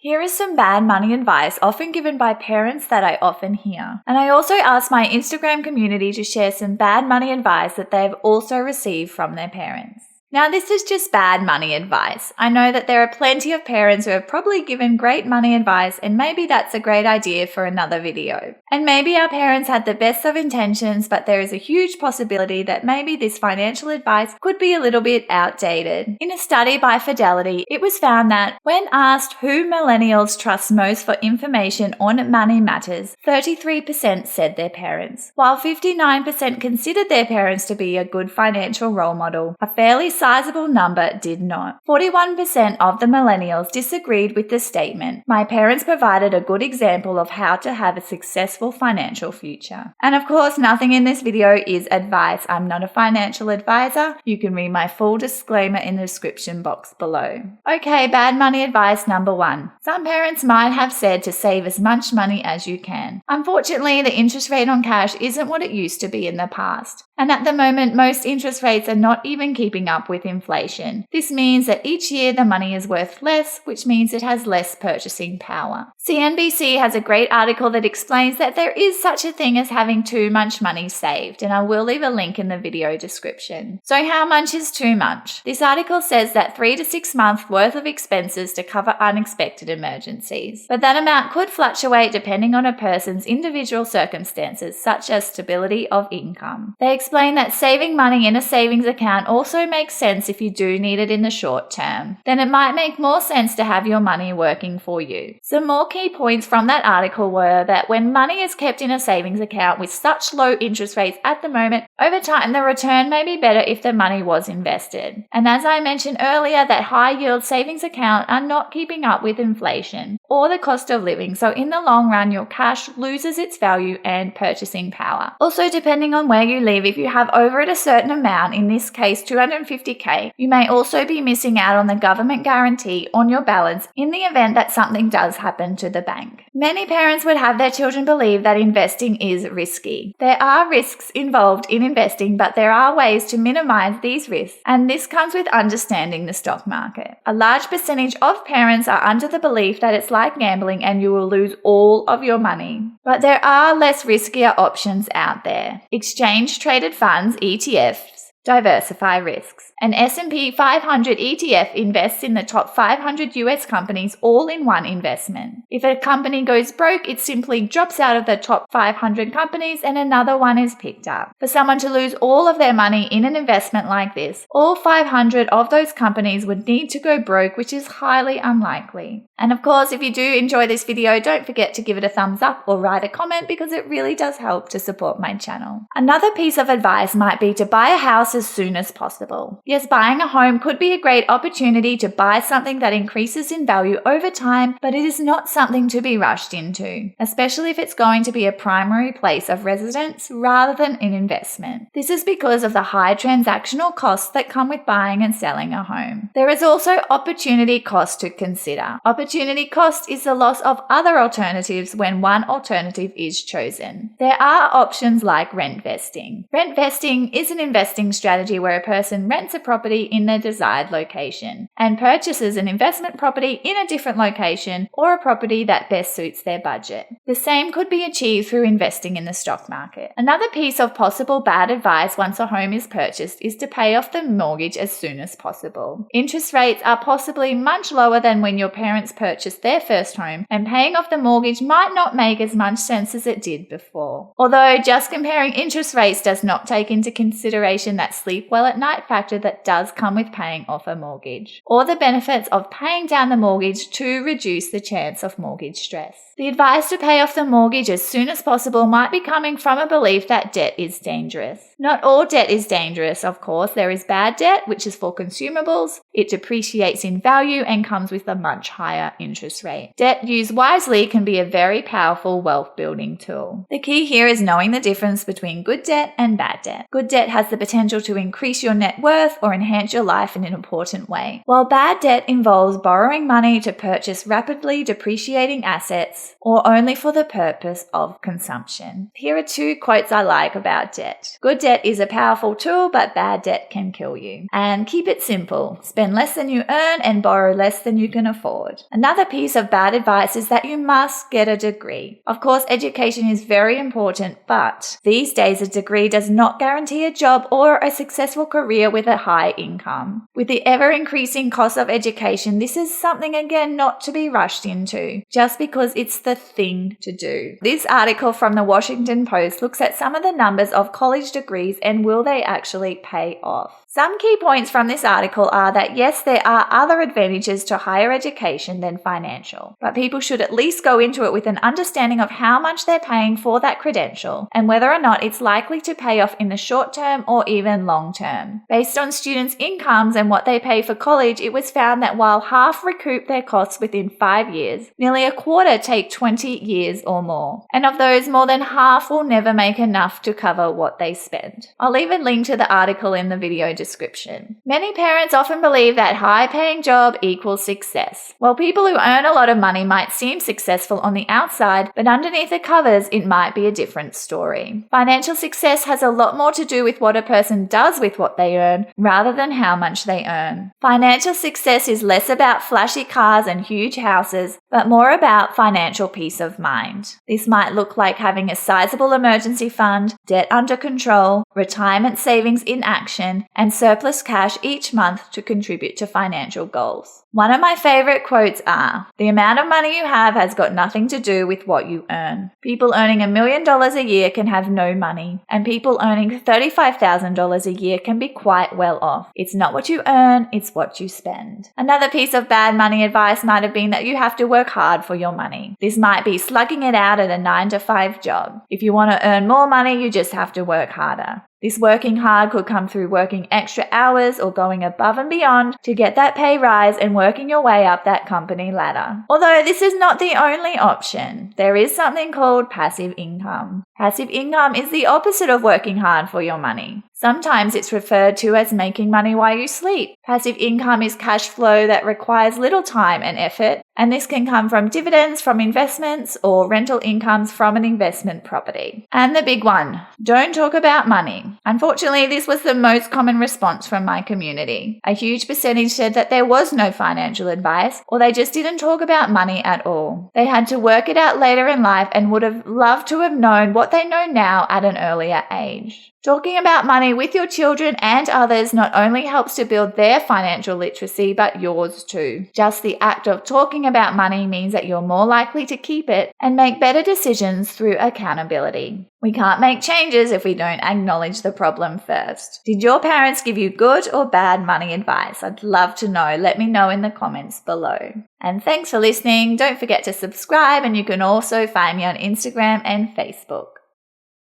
Here is some bad money advice often given by parents that I often hear. And I also asked my Instagram community to share some bad money advice that they have also received from their parents. Now, this is just bad money advice. I know that there are plenty of parents who have probably given great money advice, and maybe that's a great idea for another video. And maybe our parents had the best of intentions, but there is a huge possibility that maybe this financial advice could be a little bit outdated. In a study by Fidelity, it was found that when asked who millennials trust most for information on money matters, 33% said their parents, while 59% considered their parents to be a good financial role model. A fairly sizable number did not. 41% of the millennials disagreed with the statement, "My parents provided a good example of how to have a successful financial future." And of course, nothing in this video is advice. I'm not a financial advisor. You can read my full disclaimer in the description box below. Okay, bad money advice number 1. Some parents might have said to save as much money as you can. Unfortunately, the interest rate on cash isn't what it used to be in the past. And at the moment, most interest rates are not even keeping up with inflation. This means that each year the money is worth less, which means it has less purchasing power. CNBC has a great article that explains that there is such a thing as having too much money saved, and I will leave a link in the video description. So how much is too much? This article says that 3 to 6 months worth of expenses to cover unexpected emergencies. But that amount could fluctuate depending on a person's individual circumstances, such as stability of income. They explain that saving money in a savings account also makes sense if you do need it in the short term. Then it might make more sense to have your money working for you. Some more key points from that article were that when money is kept in a savings account with such low interest rates at the moment, over time the return may be better if the money was invested. And as I mentioned earlier, that high yield savings account are not keeping up with inflation or the cost of living, so in the long run your cash loses its value and purchasing power. Also, depending on where you live, if you have over a certain amount, in this case $250,000, you may also be missing out on the government guarantee on your balance in the event that something does happen to the bank. Many parents would have their children believe that investing is risky. There are risks involved in investing, but there are ways to minimize these risks, and this comes with understanding the stock market. A large percentage of parents are under the belief that it's like gambling and you will lose all of your money. But there are less riskier options out there. Exchange traded funds, ETFs, diversify risks. An S&P 500 ETF invests in the top 500 US companies all in one investment. If a company goes broke, it simply drops out of the top 500 companies and another one is picked up. For someone to lose all of their money in an investment like this, all 500 of those companies would need to go broke, which is highly unlikely. And of course, if you do enjoy this video, don't forget to give it a thumbs up or write a comment because it really does help to support my channel. Another piece of advice might be to buy a house as soon as possible. Yes, buying a home could be a great opportunity to buy something that increases in value over time, but it is not something to be rushed into, especially if it's going to be a primary place of residence rather than an investment. This is because of the high transactional costs that come with buying and selling a home. There is also opportunity cost to consider. Opportunity cost is the loss of other alternatives when one alternative is chosen. There are options like rent vesting. Rent vesting is an investing strategy where a person rents a property in their desired location and purchases an investment property in a different location or a property that best suits their budget. The same could be achieved through investing in the stock market. Another piece of possible bad advice once a home is purchased is to pay off the mortgage as soon as possible. Interest rates are possibly much lower than when your parents purchased their first home, and paying off the mortgage might not make as much sense as it did before. Although just comparing interest rates does not take into consideration that sleep well at night factor that does come with paying off a mortgage, or the benefits of paying down the mortgage to reduce the chance of mortgage stress. The advice to pay off the mortgage as soon as possible might be coming from a belief that debt is dangerous. Not all debt is dangerous, of course. There is bad debt, which is for consumables. It depreciates in value and comes with a much higher interest rate. Debt used wisely can be a very powerful wealth building tool. The key here is knowing the difference between good debt and bad debt. Good debt has the potential to increase your net worth or enhance your life in an important way, while bad debt involves borrowing money to purchase rapidly depreciating assets or only for the purpose of consumption. Here are 2 quotes I like about debt. Good debt debt is a powerful tool, but bad debt can kill you. And keep it simple. Spend less than you earn and borrow less than you can afford. Another piece of bad advice is that you must get a degree. Of course, education is very important, but these days a degree does not guarantee a job or a successful career with a high income. With the ever-increasing cost of education, this is something again not to be rushed into, just because it's the thing to do. This article from the Washington Post looks at some of the numbers of college degrees and will they actually pay off. Some key points from this article are that yes, there are other advantages to higher education than financial, but people should at least go into it with an understanding of how much they're paying for that credential and whether or not it's likely to pay off in the short term or even long term. Based on students' incomes and what they pay for college, it was found that while half recoup their costs within 5 years, nearly a quarter take 20 years or more. And of those, more than half will never make enough to cover what they spend. I'll leave a link to the article in the video description. Many parents often believe that high-paying job equals success. While people who earn a lot of money might seem successful on the outside, but underneath the covers, it might be a different story. Financial success has a lot more to do with what a person does with what they earn rather than how much they earn. Financial success is less about flashy cars and huge houses, but more about financial peace of mind. This might look like having a sizable emergency fund, debt under control, retirement savings in action, and surplus cash each month to contribute to financial goals. One of my favorite quotes are, "The amount of money you have has got nothing to do with what you earn. People earning $1 million a year can have no money, and people earning $35,000 a year can be quite well off. It's not what you earn, it's what you spend." Another piece of bad money advice might have been that you have to work hard for your money. This might be slugging it out at a 9-to-5 job. If you want to earn more money, you just have to work harder. This working hard could come through working extra hours or going above and beyond to get that pay rise and working your way up that company ladder. Although this is not the only option, there is something called passive income. Passive income is the opposite of working hard for your money. Sometimes it's referred to as making money while you sleep. Passive income is cash flow that requires little time and effort, and this can come from dividends from investments or rental incomes from an investment property. And the big one, don't talk about money. Unfortunately, this was the most common response from my community. A huge percentage said that there was no financial advice, or they just didn't talk about money at all. They had to work it out later in life and would have loved to have known what they know now at an earlier age. Talking about money with your children and others not only helps to build their financial literacy, but yours too. Just the act of talking about money means that you're more likely to keep it and make better decisions through accountability. We can't make changes if we don't acknowledge the problem first. Did your parents give you good or bad money advice? I'd love to know. Let me know in the comments below. And thanks for listening. Don't forget to subscribe, and you can also find me on Instagram and Facebook.